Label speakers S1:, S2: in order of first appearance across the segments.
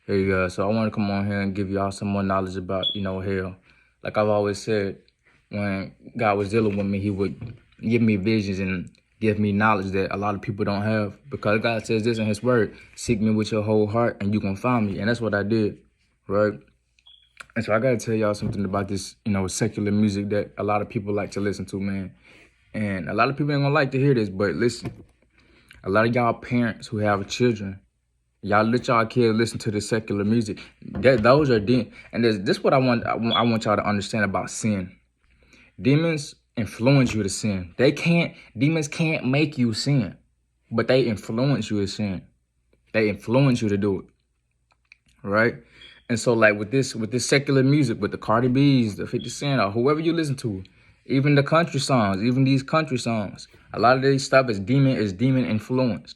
S1: Hey guys, so I want to come on here and give y'all some more knowledge about, hell. Like I've always said, when God was dealing with me, he would give me visions and give me knowledge that a lot of people don't have. Because God says this in his word, seek me with your whole heart and you can find me. And that's what I did, right? And so I got to tell y'all something about this, secular music that a lot of people like to listen to, man. And a lot of people ain't gonna like to hear this, but listen, a lot of y'all parents who have children, y'all let y'all kids listen to the secular music. Those are and this what I want y'all to understand about sin. Demons influence you to sin. Demons can't make you sin, but they influence you to sin. They influence you to do it, right? And so, like with this secular music, with the Cardi B's, the 50 Cent, or whoever you listen to, even the country songs, even these country songs, a lot of this stuff is demon influenced.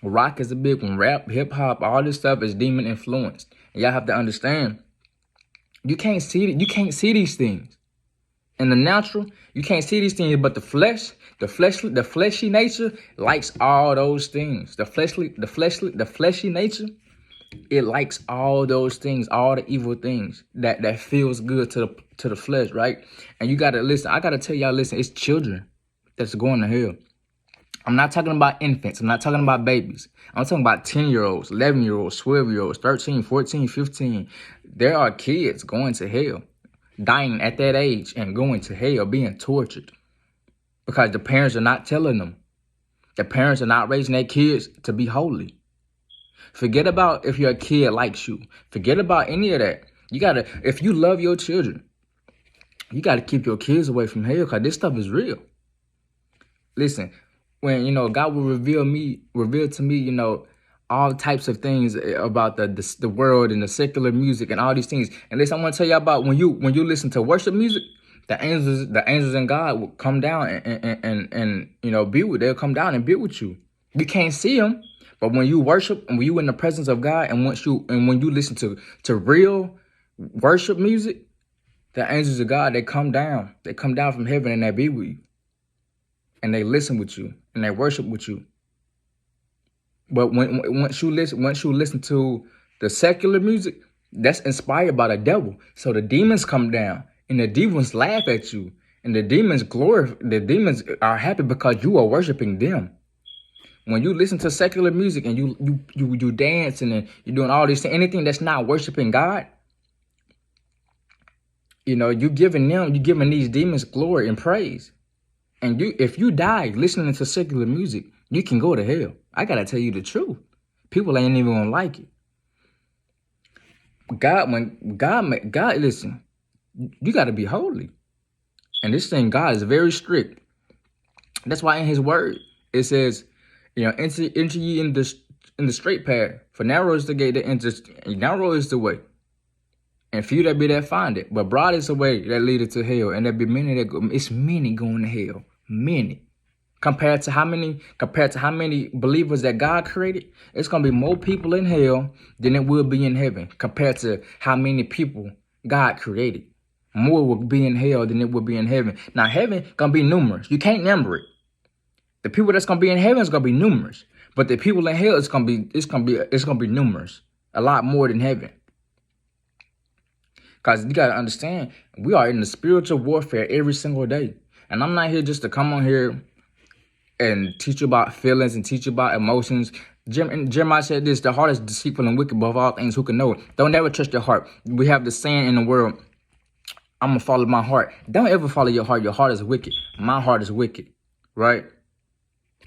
S1: Rock is a big one. Rap, hip hop, all this stuff is demon influenced. And y'all have to understand, you can't see these things. In the natural, you can't see these things, but the fleshy nature likes all those things. The fleshy nature, it likes all those things, all the evil things that feels good to the flesh, right? And you gotta listen. I gotta tell y'all, listen, it's children that's going to hell. I'm not talking about infants. I'm not talking about babies. I'm talking about 10-year-olds, 11-year-olds, 12-year-olds, 13, 14, 15. There are kids going to hell, dying at that age and going to hell, being tortured because the parents are not telling them. The parents are not raising their kids to be holy. Forget about if your kid likes you. Forget about any of that. If you love your children, you gotta keep your kids away from hell because this stuff is real. Listen, when God will reveal to me, all types of things about the world and the secular music and all these things. And listen, I want to tell you about when you listen to worship music, the angels and God will come down and they'll come down and be with you. You can't see them, but when you worship and when you in the presence of God, and when you listen to real worship music, the angels of God, they come down from heaven and they be with you. And they listen with you and they worship with you. But once you listen to the secular music, that's inspired by the devil. So the demons come down and the demons laugh at you. And the demons are happy because you are worshiping them. When you listen to secular music and you dancing and you're doing all these things, anything that's not worshiping God, you're giving these demons glory and praise. And if you die listening to secular music, you can go to hell. I gotta tell you the truth. People ain't even gonna like it. God, listen, you gotta be holy. And this thing, God is very strict. That's why in his word, it says, enter ye in the straight path. For narrow is the gate that enters, narrow is the way. And few that be that find it. But broad is the way that leadeth to hell. And there be many it's many going to hell. Many. Compared to how many believers that God created, it's gonna be more people in hell than it will be in heaven. Compared to how many people God created, more will be in hell than it will be in heaven. Now heaven gonna be numerous. You can't number it. The people that's gonna be in heaven is gonna be numerous, but the people in hell it's gonna be numerous, a lot more than heaven. Because you gotta understand, we are in the spiritual warfare every single day. And I'm not here just to come on here and teach you about feelings and teach you about emotions. Jeremiah said this: the heart is deceitful and wicked above all things. Who can know it? Don't ever trust your heart. We have the saying in the world, I'm going to follow my heart. Don't ever follow your heart. Your heart is wicked. My heart is wicked, right?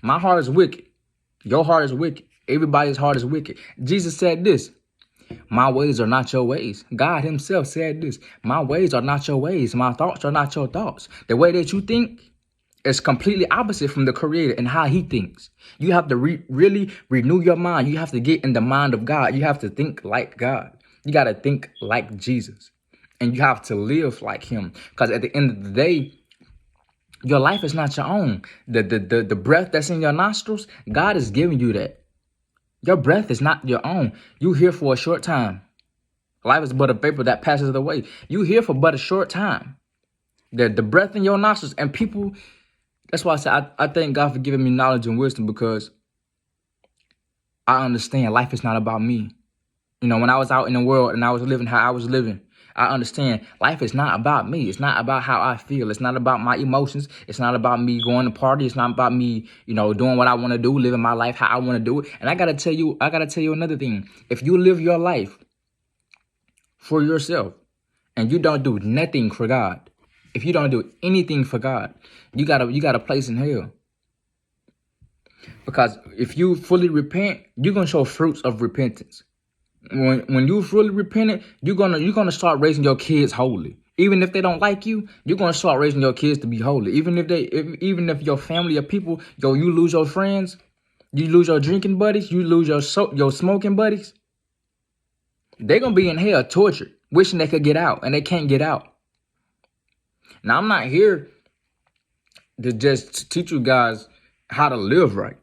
S1: My heart is wicked. Your heart is wicked. Everybody's heart is wicked. Jesus said this: my ways are not your ways. God himself said this: my ways are not your ways. My thoughts are not your thoughts. The way that you think is completely opposite from the Creator and how he thinks. You have to really renew your mind. You have to get in the mind of God. You have to think like God. You got to think like Jesus. And you have to live like him. Because at the end of the day, your life is not your own. The breath that's in your nostrils, God is giving you that. Your breath is not your own. You here for a short time. Life is but a vapor that passes away. You here for but a short time. The breath in your nostrils, and people, that's why I say I thank God for giving me knowledge and wisdom, because I understand life is not about me. You know, when I was out in the world and I was living how I was living, I understand life is not about me. It's not about how I feel. It's not about my emotions. It's not about me going to party. It's not about me, you know, doing what I want to do, living my life how I want to do it. And I gotta tell you another thing. If you live your life for yourself and you don't do nothing for God, if you don't do anything for God, you got a place in hell. Because if you fully repent, you're gonna show fruits of repentance. When you fully repentant, you're gonna start raising your kids holy. Even if they don't like you, you're gonna start raising your kids to be holy. Even if your family or people, you lose your friends, you lose your drinking buddies, you lose your smoking buddies, they're gonna be in hell tortured, wishing they could get out, and they can't get out. Now I'm not here to just teach you guys how to live right.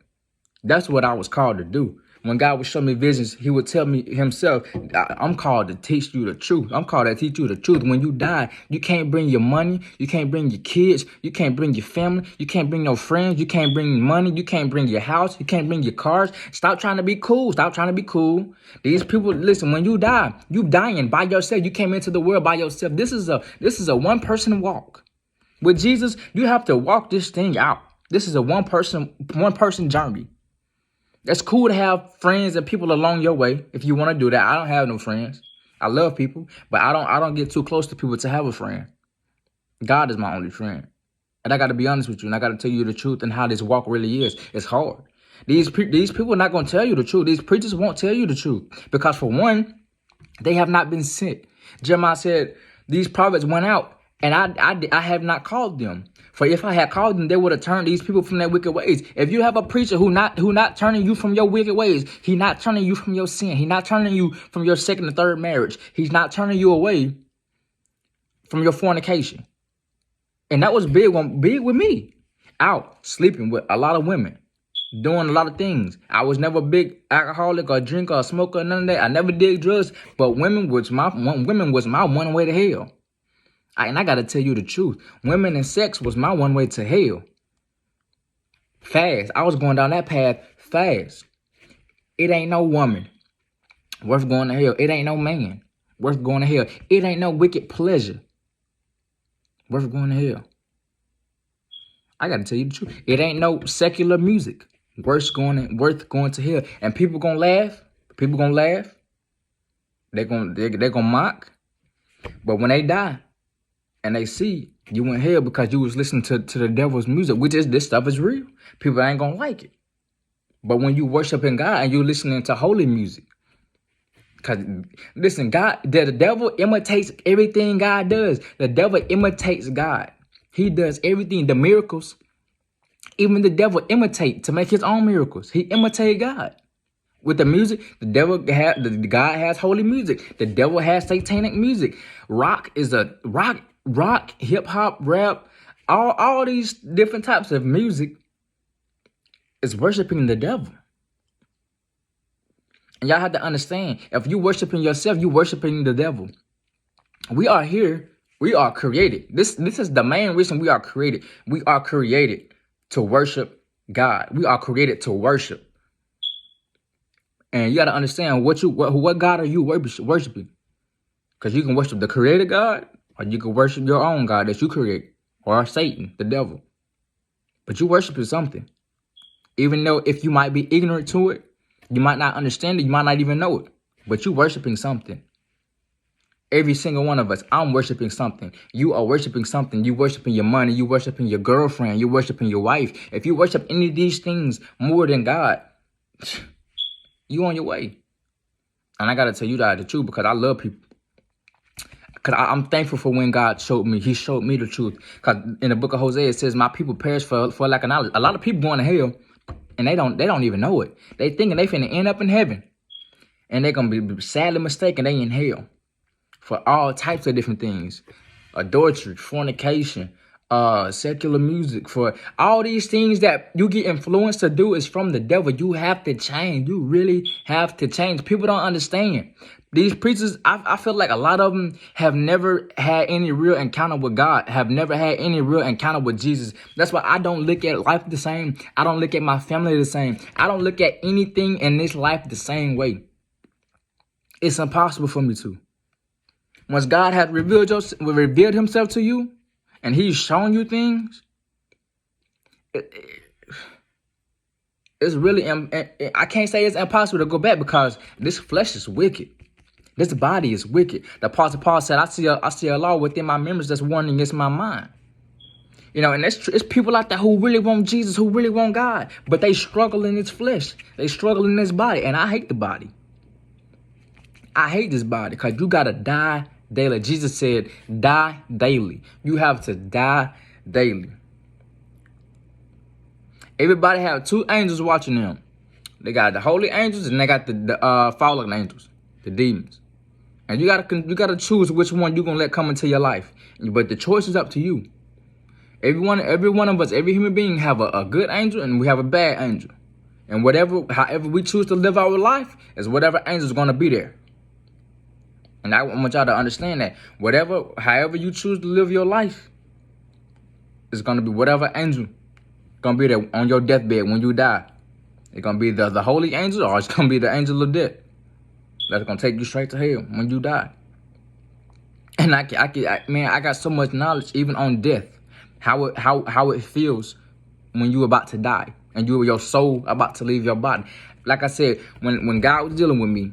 S1: That's what I was called to do. When God would show me visions, he would tell me himself, I'm called to teach you the truth. I'm called to teach you the truth. When you die, you can't bring your money. You can't bring your kids. You can't bring your family. You can't bring no friends. You can't bring money. You can't bring your house. You can't bring your cars. Stop trying to be cool. Stop trying to be cool. These people, listen, when you die, you dying by yourself. You came into the world by yourself. This is a one-person walk. With Jesus, you have to walk this thing out. This is a one-person journey. It's cool to have friends and people along your way if you want to do that. I don't have no friends. I love people, but I don't get too close to people to have a friend. God is my only friend. And I got to be honest with you, and I got to tell you the truth and how this walk really is. It's hard. These people are not going to tell you the truth. These preachers won't tell you the truth. Because for one, they have not been sent. Jeremiah said, these prophets went out, and I have not called them. For if I had called them, they would have turned these people from their wicked ways. If you have a preacher who not turning you from your wicked ways, he not turning you from your sin. He not turning you from your second and third marriage. He's not turning you away from your fornication. And that was big with me. Out sleeping with a lot of women, doing a lot of things. I was never a big alcoholic or drinker or smoker or none of that. I never did drugs, but women was my one way to hell. And I got to tell you the truth. Women and sex was my one way to hell. Fast. I was going down that path fast. It ain't no woman worth going to hell. It ain't no man worth going to hell. It ain't no wicked pleasure worth going to hell. I got to tell you the truth. It ain't no secular music worth going to hell. And people gonna laugh. People gonna laugh. They're gonna mock. But when they die, and they see you in hell because you was listening to the devil's music, which is, this stuff is real. People ain't gonna like it. But when you worshiping God and you listening to holy music, because listen, the devil imitates everything God does. The devil imitates God. He does everything, the miracles. Even the devil imitate to make his own miracles. He imitated God. With the music, God has holy music. The devil has satanic music. Rock, hip hop, rap, all these different types of music is worshiping the devil. And y'all have to understand, if you worshiping yourself, you worshiping the devil. We are here. We are created. This is the main reason we are created. We are created to worship God. We are created to worship. And you got to understand what God are you worshiping? Because you can worship the creator God, or you can worship your own God that you create, or Satan, the devil. But you worshiping something. Even though if you might be ignorant to it, you might not understand it, you might not even know it. But you worshiping something. Every single one of us, I'm worshiping something. You are worshiping something. You worshiping your money. You worshiping your girlfriend. You worshiping your wife. If you worship any of these things more than God, you on your way. And I got to tell you that the truth, because I love people. Because I'm thankful for when God showed me. He showed me the truth. Because in the book of Hosea, it says, my people perish for lack of knowledge. A lot of people going to hell, and they don't even know it. They thinking they finna end up in heaven. And they're going to be sadly mistaken. They in hell for all types of different things. Adultery, fornication, secular music, for all these things that you get influenced to do is from the devil. You have to change. You really have to change. People don't understand. These preachers, I feel like a lot of them have never had any real encounter with God, have never had any real encounter with Jesus. That's why I don't look at life the same. I don't look at my family the same. I don't look at anything in this life the same way. It's impossible for me to. Once God has revealed himself to you and he's shown you things, it's really, I can't say it's impossible to go back because this flesh is wicked. This body is wicked. The Apostle Paul said, I see a law within my members that's warring against my mind. You know, and it's people out there who really want Jesus, who really want God, but they struggle in this flesh. They struggle in this body, and I hate the body. I hate this body because you got to die daily. Jesus said, die daily. You have to die daily. Everybody have two angels watching them. They got the holy angels and they got the fallen angels, the demons. And you gotta choose which one you're gonna let come into your life. But the choice is up to you. Every one of us, every human being have a good angel and we have a bad angel. And however we choose to live our life is whatever angel is gonna be there. And I want y'all to understand that however you choose to live your life, it's gonna be whatever angel gonna be there on your deathbed when you die. It's gonna be the holy angel or it's gonna be the angel of death. That's gonna take you straight to hell when you die. And I got so much knowledge even on death, how it feels when you about to die and your soul about to leave your body. Like I said, when God was dealing with me,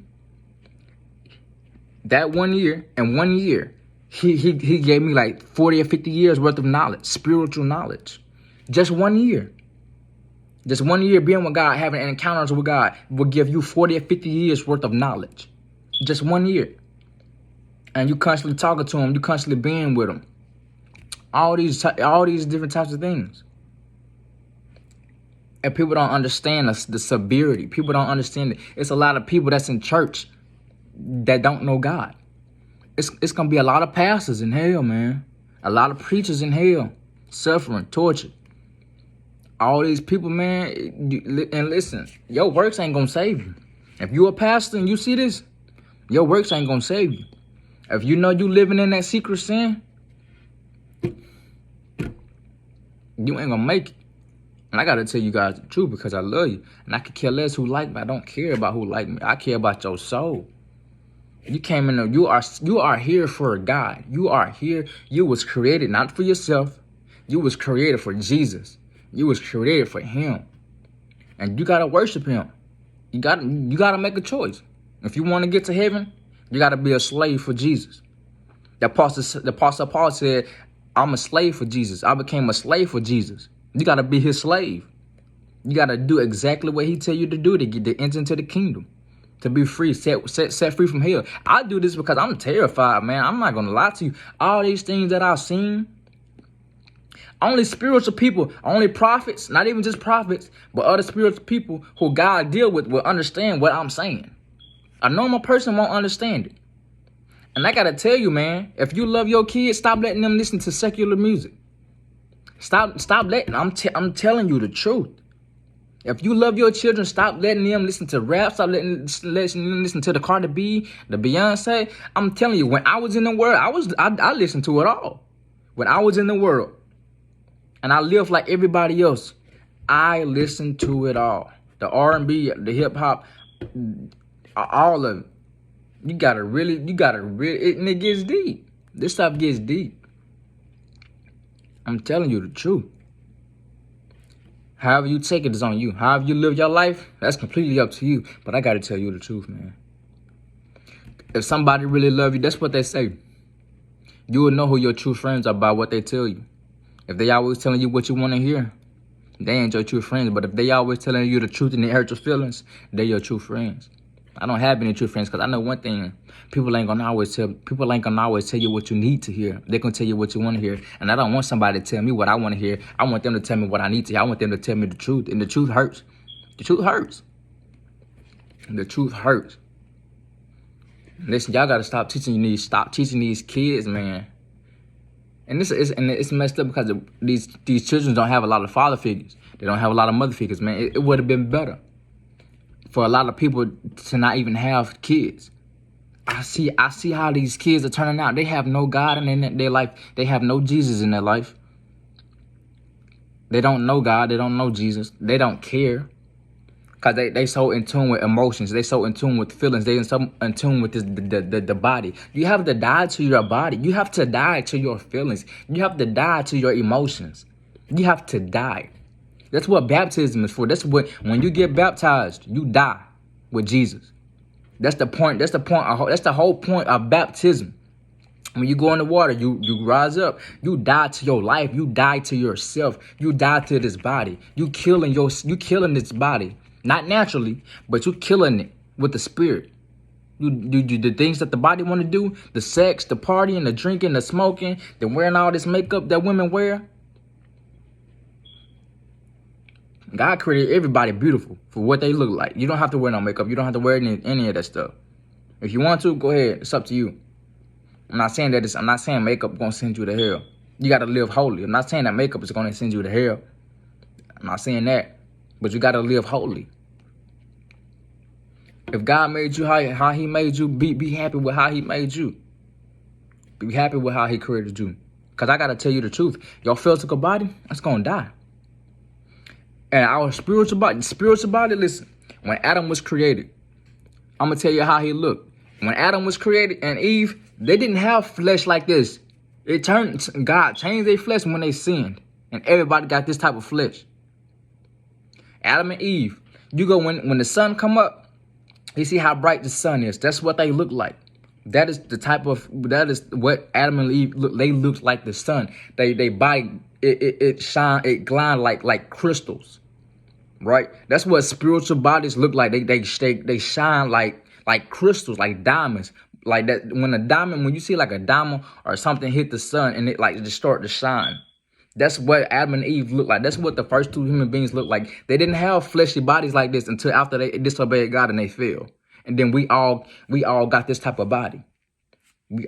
S1: that 1 year and 1 year, he gave me like 40 or 50 years worth of knowledge, spiritual knowledge. Just 1 year. Just 1 year being with God, having encounters with God will give you 40 or 50 years worth of knowledge. Just 1 year. And you constantly talking to him, you constantly being with him. All these different types of things. And people don't understand the severity. People don't understand it. It's a lot of people that's in church that don't know God. It's going to be a lot of pastors in hell, man. A lot of preachers in hell, suffering, tortured. All these people, man, and listen, your works ain't going to save you. If you a pastor and you see this, your works ain't going to save you. If you know you living in that secret sin, you ain't going to make it. And I got to tell you guys the truth because I love you. And I could care less who like me. I don't care about who like me. I care about your soul. You came in there. You are here for God. You are here. You was created not for yourself. You was created for Jesus. You was created for him. And you got to worship him. You got to make a choice. If you want to get to heaven, you got to be a slave for Jesus. The Apostle Paul said, I'm a slave for Jesus. I became a slave for Jesus. You got to be his slave. You got to do exactly what he tell you to do to get the enter into the kingdom. To be free, set free from hell. I do this because I'm terrified, man. I'm not going to lie to you. All these things that I've seen, only spiritual people, only prophets, not even just prophets, but other spiritual people who God deal with will understand what I'm saying. A normal person won't understand it. And I got to tell you, man, if you love your kids, stop letting them listen to secular music. Stop letting, I'm telling you the truth. If you love your children, stop letting them listen to rap. Stop letting them listen to the Cardi B, the Beyonce. I'm telling you, when I was in the world, I listened to it all. When I was in the world, and I lived like everybody else, I listened to it all. The R&B, the hip hop, all of it. You gotta really, and it gets deep. This stuff gets deep. I'm telling you the truth. However you take it is on you. However you live your life, that's completely up to you. But I got to tell you the truth, man. If somebody really love you, that's what they say. You will know who your true friends are by what they tell you. If they always telling you what you want to hear, they ain't your true friends. But if they always telling you the truth and they hurt your feelings, they're your true friends. I don't have any true friends because I know one thing. People ain't gonna always tell you what you need to hear. They're gonna tell you what you want to hear. And I don't want somebody to tell me what I want to hear. I want them to tell me what I need to hear. I want them to tell me the truth. And the truth hurts. The truth hurts. The truth hurts. Listen, y'all gotta stop teaching these kids, man. And it's messed up because these children don't have a lot of father figures. They don't have a lot of mother figures, man. It would have been better for a lot of people to not even have kids. I see how these kids are turning out. They have no God in their life. They have no Jesus in their life. They don't know God. They don't know Jesus. They don't care. Cause they so in tune with emotions. They so in tune with feelings. They so in tune with the body. You have to die to your body. You have to die to your feelings. You have to die to your emotions. You have to die. That's what baptism is for. That's what, when you get baptized, you die with Jesus. That's the point. That's the point. That's the whole point of baptism. When you go in the water, you rise up. You die to your life. You die to yourself. You die to this body. You killing this body. Not naturally, but you killing it with the spirit. You the things that the body want to do, the sex, the partying, the drinking, the smoking, the wearing all this makeup that women wear. God created everybody beautiful for what they look like. You don't have to wear no makeup. You don't have to wear any of that stuff. If you want to, go ahead. It's up to you. I'm not saying makeup is gonna send you to hell. You gotta live holy. I'm not saying that makeup is gonna send you to hell. I'm not saying that. But you gotta live holy. If God made you how he made you, be happy with how he made you. Be happy with how he created you. Because I gotta tell you the truth. Your physical body, it's gonna die. And our spiritual body, listen, when Adam was created, I'm gonna tell you how he looked. When Adam was created and Eve, they didn't have flesh like this. God changed their flesh when they sinned. And everybody got this type of flesh. Adam and Eve, you go when the sun come up, you see how bright the sun is. That's what they look like. That is what Adam and Eve look. They look like the sun. They body it glide like crystals, right? That's what spiritual bodies look like. They shine like crystals, like diamonds, like that. When you see like a diamond or something hit the sun and it like just start to shine. That's what Adam and Eve look like. That's what the first two human beings look like. They didn't have fleshy bodies like this until after they disobeyed God and they fell. And then we all got this type of body.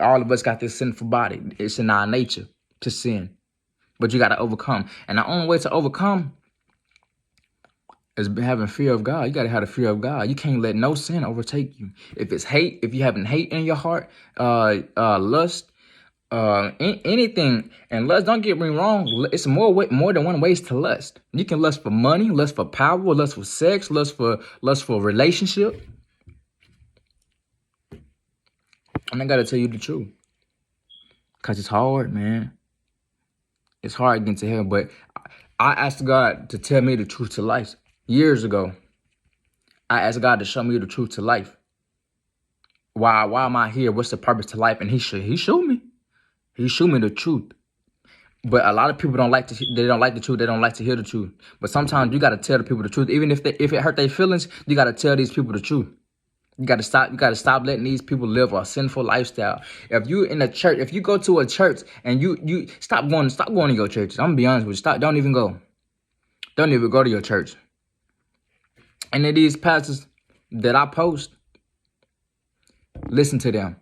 S1: All of us got this sinful body. It's in our nature to sin. But you got to overcome. And the only way to overcome is having fear of God. You got to have the fear of God. You can't let no sin overtake you. If it's hate, if you having hate in your heart, lust, anything, and lust, don't get me wrong, it's more than one ways to lust. You can lust for money, lust for power, lust for sex, lust for relationship. And I gotta tell you the truth, cause it's hard, man. It's hard getting to hell, but I asked God to tell me the truth to life years ago. I asked God to show me the truth to life. Why am I here? What's the purpose to life? And He showed me. He showed me the truth. But a lot of people don't like the truth. They don't like to hear the truth. But sometimes you got to tell the people the truth. Even if it hurt their feelings, you got to tell these people the truth. You got to stop letting these people live a sinful lifestyle. If you in a church, if you go to a church and you stop going to your churches. I'm going to be honest with you. Don't even go. Don't even go to your church. And then these pastors that I post, listen to them.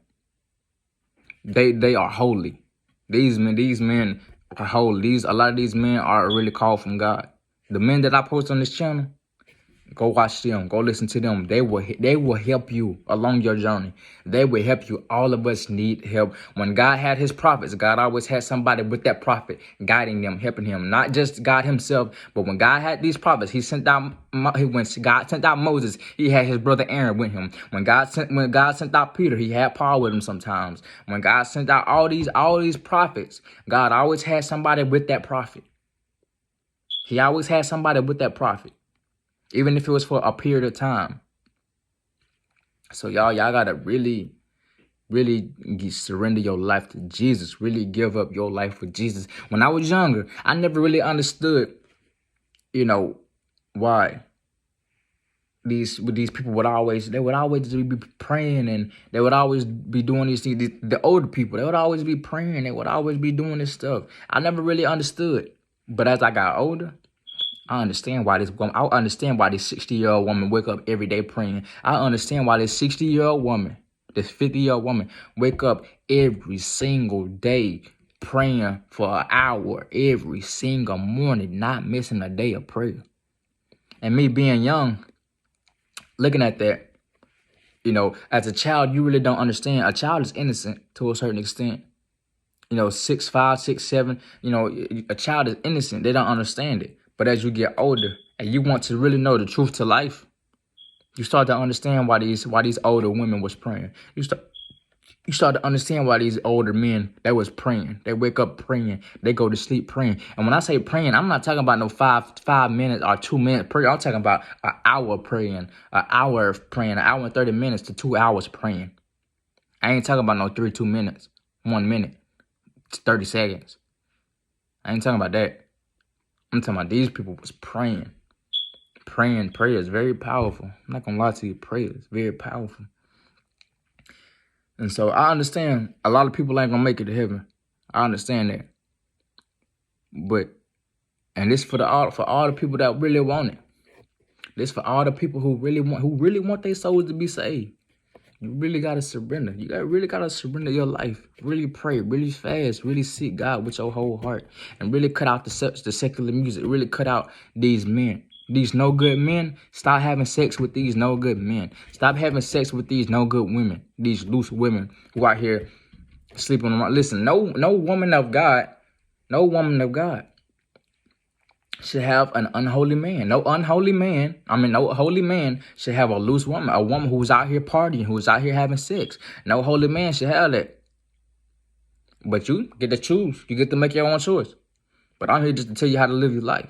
S1: They are holy. These men are holy. A lot of these men are really called from God. The men that I post on this channel, go watch them. Go listen to them. They will help you along your journey. They will help you. All of us need help. When God had his prophets, God always had somebody with that prophet guiding them, helping him. Not just God himself, but when God had these prophets, when God sent out Moses, he had his brother Aaron with him. When God sent out Peter, he had Paul with him sometimes. When God sent out all these prophets, God always had somebody with that prophet. He always had somebody with that prophet. Even if it was for a period of time. So y'all gotta really surrender your life to Jesus. Really give up your life for Jesus. When I was younger, I never really understood, why these people would always be praying, and they would always be doing these things. The older people, they would always be praying. They would always be doing this stuff. I never really understood. But as I got older, I understand why this 60-year-old woman wake up every day praying. I understand why this 60-year-old woman, this 50-year-old woman wake up every single day praying for an hour every single morning, not missing a day of prayer. And me being young, looking at that, as a child, you really don't understand. A child is innocent to a certain extent. 6, 5, 6, 7, a child is innocent. They don't understand it. But as you get older and you want to really know the truth to life, You start to understand why these older women was praying. You start to understand why these older men, they was praying. They wake up praying. They go to sleep praying. And when I say praying, I'm not talking about no 5 minutes or 2 minute prayer. I'm talking about an hour praying, an hour of praying, an hour and 30 minutes to 2 hours praying. I ain't talking about no 2 minutes, 1 minute, 30 seconds. I ain't talking about that. I'm talking about these people was praying. Prayer is very powerful. I'm not gonna lie to you, prayer is very powerful. And so I understand a lot of people ain't gonna make it to heaven. I understand that. But, and this for all the people that really want it. This for all the people who really want their souls to be saved. You really gotta surrender. You really gotta surrender your life. Really pray, really fast, really seek God with your whole heart. And really cut out the secular music. Really cut out these men. These no good men. Stop having sex with these no good men. Stop having sex with these no good women. These loose women who out here sleeping around. Listen, no woman of God, no woman of God should have an unholy man. No holy man should have a loose woman. A woman who's out here partying, who's out here having sex. No holy man should have that. But you get to choose. You get to make your own choice. But I'm here just to tell you how to live your life.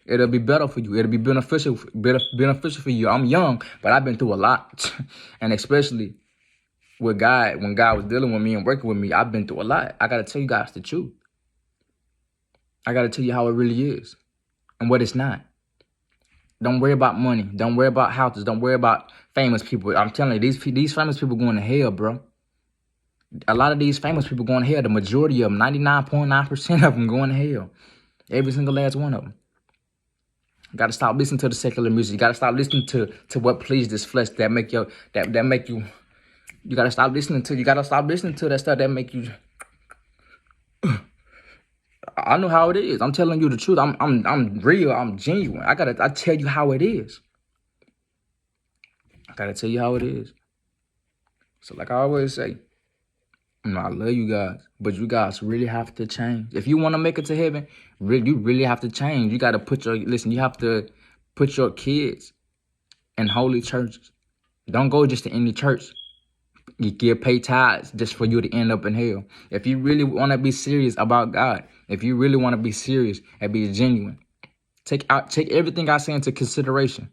S1: It'll be better for you. It'll be beneficial for you. I'm young, but I've been through a lot. And especially with God, when God was dealing with me and working with me, I've been through a lot. I got to tell you guys the truth. I got to tell you how it really is and what it's not. Don't worry about money. Don't worry about houses. Don't worry about famous people. I'm telling you, these famous people going to hell, bro. A lot of these famous people going to hell. The majority of them, 99.9% of them going to hell. Every single last one of them. You gotta stop listening to the secular music. You gotta stop listening to what pleases this flesh that make you. You gotta stop listening to. You gotta stop listening to that stuff that make you. I know how it is. I'm telling you the truth. I'm real. I'm genuine. I tell you how it is. I gotta tell you how it is. So like I always say, I love you guys, but you guys really have to change. If you want to make it to heaven, you really have to change. You got to you have to put your kids in holy churches. Don't go just to any church. You pay tithes just for you to end up in hell. If you really want to be serious about God, if you really want to be serious and be genuine, take everything I say into consideration.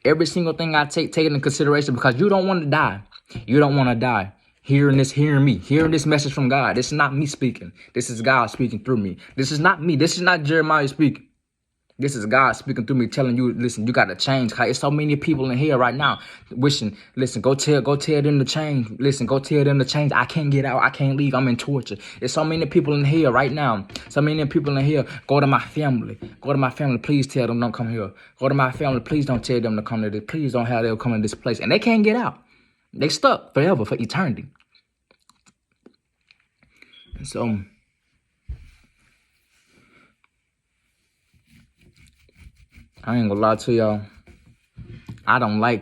S1: Every single thing I take into consideration, because you don't want to die. You don't want to die. Hearing this message from God. This is not me speaking. This is God speaking through me. This is not me. This is not Jeremiah speaking. This is God speaking through me, telling you, listen, you got to change. There's so many people in here right now wishing, listen, go tell them to change. Listen, go tell them to change. I can't get out. I can't leave. I'm in torture. There's so many people in here right now. So many people in here. Go to my family. Go to my family. Please tell them don't come here. Go to my family. Please don't tell them to come to this. Please don't have them come to this place. And they can't get out. They stuck forever, for eternity. And so, I ain't gonna lie to y'all. I don't like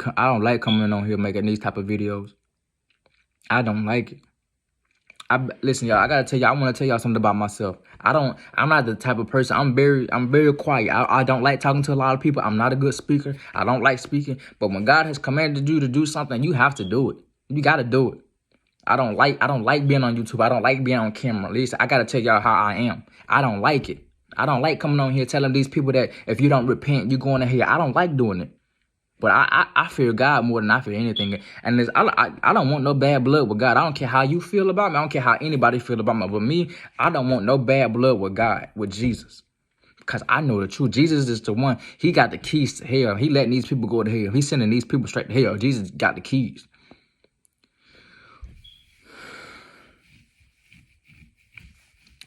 S1: coming on here making these type of videos. I don't like it. Listen, y'all. I gotta tell y'all. I want to tell y'all something about myself. I'm not the type of person. I'm very quiet. I don't like talking to a lot of people. I'm not a good speaker. I don't like speaking. But when God has commanded you to do something, you have to do it. You gotta do it. I don't like being on YouTube. I don't like being on camera. At least I gotta tell y'all how I am. I don't like it. I don't like coming on here telling these people that if you don't repent, you're going to hell. I don't like doing it. But I fear God more than I fear anything. And I don't want no bad blood with God. I don't care how you feel about me. I don't care how anybody feel about me. But me, I don't want no bad blood with God, with Jesus. Because I know the truth. Jesus is the one. He got the keys to hell. He letting these people go to hell. He's sending these people straight to hell. Jesus got the keys.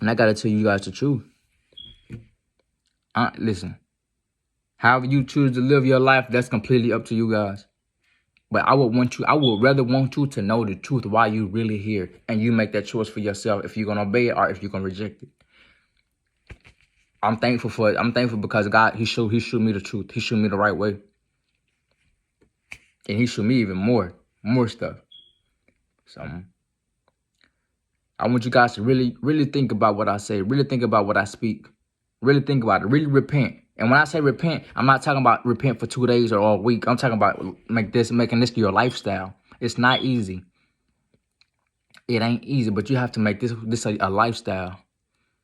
S1: And I got to tell you guys the truth. Listen, however you choose to live your life, that's completely up to you guys. But I would rather want you to know the truth, why you really here. And you make that choice for yourself if you're going to obey it or if you're going to reject it. I'm thankful for it. I'm thankful because God, He showed me the truth. He showed me the right way. And He showed me even more stuff. So I want you guys to really think about what I say. Really think about what I speak. Really think about it. Really repent. And when I say repent, I'm not talking about repent for 2 days or a week. I'm talking about making this your lifestyle. It's not easy. It ain't easy, but you have to make this a lifestyle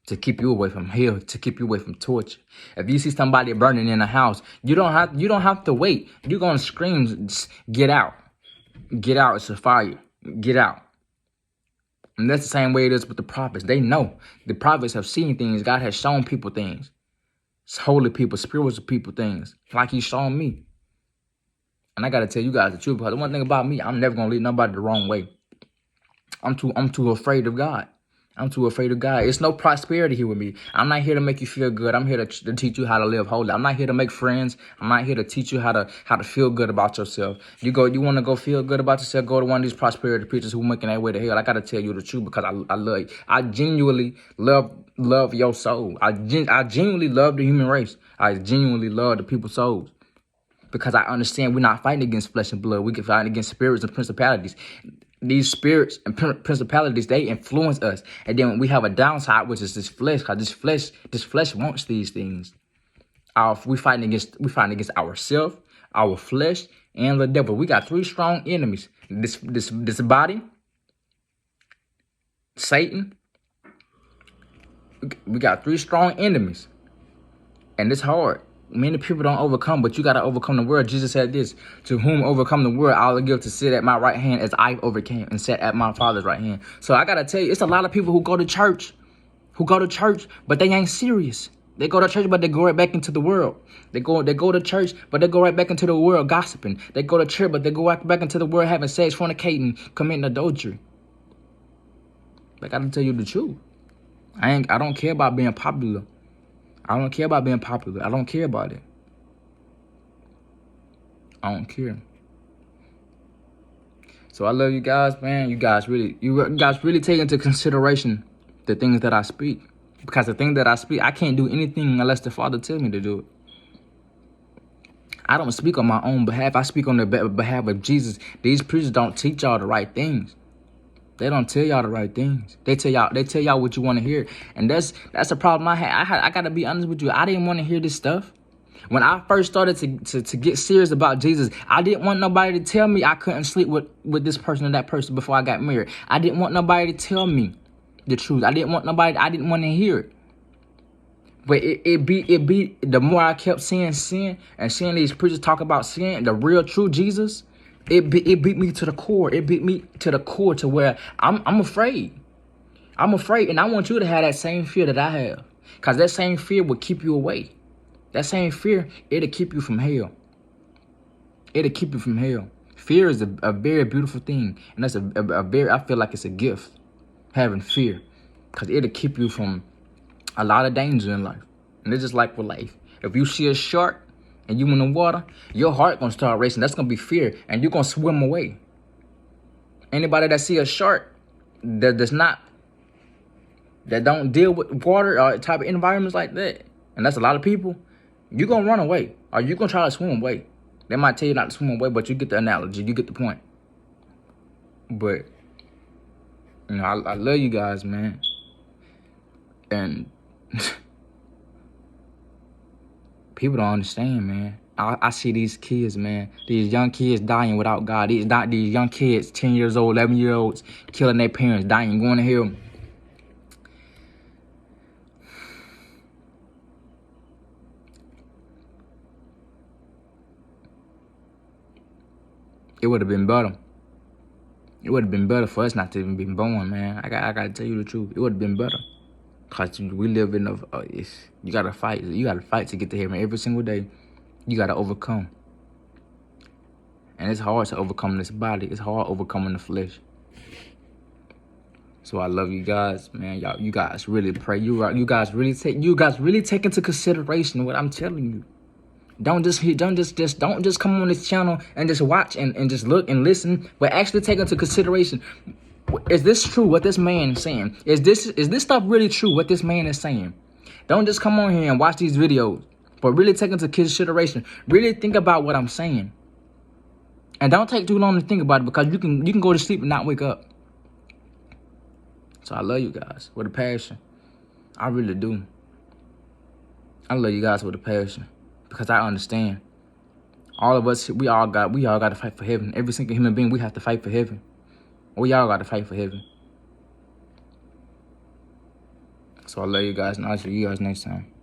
S1: to keep you away from hell, to keep you away from torture. If you see somebody burning in a house, you don't have to wait. You're gonna scream, get out. Get out, it's a fire. Get out. And that's the same way it is with the prophets. They know. The prophets have seen things. God has shown people things. It's holy people, spiritual people things. Like he's shown me. And I gotta tell you guys the truth, because the one thing about me, I'm never gonna lead nobody the wrong way. I'm too afraid of God. I'm too afraid of God. It's no prosperity here with me. I'm not here to make you feel good. I'm here to teach you how to live holy. I'm not here to make friends. I'm not here to teach you how to feel good about yourself. You want to go feel good about yourself, go to one of these prosperity preachers who making their way to hell. I got to tell you the truth, because I love you. I genuinely love your soul. I genuinely love the human race. I genuinely love the people's souls. Because I understand we're not fighting against flesh and blood. We can fight against spirits and principalities. These spirits and principalities, they influence us. And then we have a downside, which is this flesh. Because this flesh wants these things. We fighting against ourselves, our flesh, and the devil. We got 3 strong enemies. This body, Satan. We got 3 strong enemies. And it's hard. Many people don't overcome, but you got to overcome the world. Jesus said this, to whom overcome the world, I will give to sit at my right hand as I overcame and sat at my Father's right hand. So I got to tell you, it's a lot of people who go to church, but they ain't serious. They go to church, but they go right back into the world. They go to church, but they go right back into the world gossiping. They go to church, but they go right back into the world having sex, fornicating, committing adultery. I got to tell you the truth. I don't care about being popular. I don't care about being popular. I don't care about it. I don't care. So I love you guys, man. You guys really take into consideration the things that I speak. Because the things that I speak, I can't do anything unless the Father tells me to do it. I don't speak on my own behalf. I speak on the behalf of Jesus. These preachers don't teach y'all the right things. They don't tell y'all the right things. They tell y'all what you want to hear. And that's a problem I had. I got to be honest with you. I didn't want to hear this stuff. When I first started to get serious about Jesus, I didn't want nobody to tell me I couldn't sleep with this person or that person before I got married. I didn't want nobody to tell me the truth. I didn't want to hear it. But it be the more I kept seeing sin and seeing these preachers talk about sin, the real true Jesus, it beat me to the core. It beat me to the core to where I'm afraid. I'm afraid, and I want you to have that same fear that I have. Because that same fear will keep you away. That same fear, it'll keep you from hell. It'll keep you from hell. Fear is a very beautiful thing. And that's I feel like it's a gift, having fear. Because it'll keep you from a lot of danger in life. And it's just like with life. If you see a shark, and you in the water, your heart gonna start racing. That's gonna be fear, and you're gonna swim away. Anybody that see a shark that don't deal with water or type of environments like that, and that's a lot of people, you're gonna run away, or you're gonna try to swim away. They might tell you not to swim away, but you get the analogy, you get the point. But I love you guys, man, and people don't understand, man. I see these kids, man. These young kids dying without God. These young kids, 10 years old, 11-year-olds, killing their parents, dying, going to hell. It would have been better. It would have been better for us not to even be born, man. I got to tell you the truth. It would have been better. Because we live in you got to fight. You got to fight to get to heaven every single day. You got to overcome. And it's hard to overcome this body. It's hard overcoming the flesh. So I love you guys, man. You guys really pray. You guys really take into consideration what I'm telling you. Don't just come on this channel and just watch and just look and listen, but actually take into consideration. Is this true what this man is saying? Is this stuff really true what this man is saying? Don't just come on here and watch these videos, but really take into consideration. Really think about what I'm saying. And don't take too long to think about it, because you can go to sleep and not wake up. So I love you guys with a passion. I really do. I love you guys with a passion because I understand. All of us, we all got to fight for heaven. Every single human being, we have to fight for heaven. We all got to fight for heaven. So I love you guys, and I'll see you guys next time.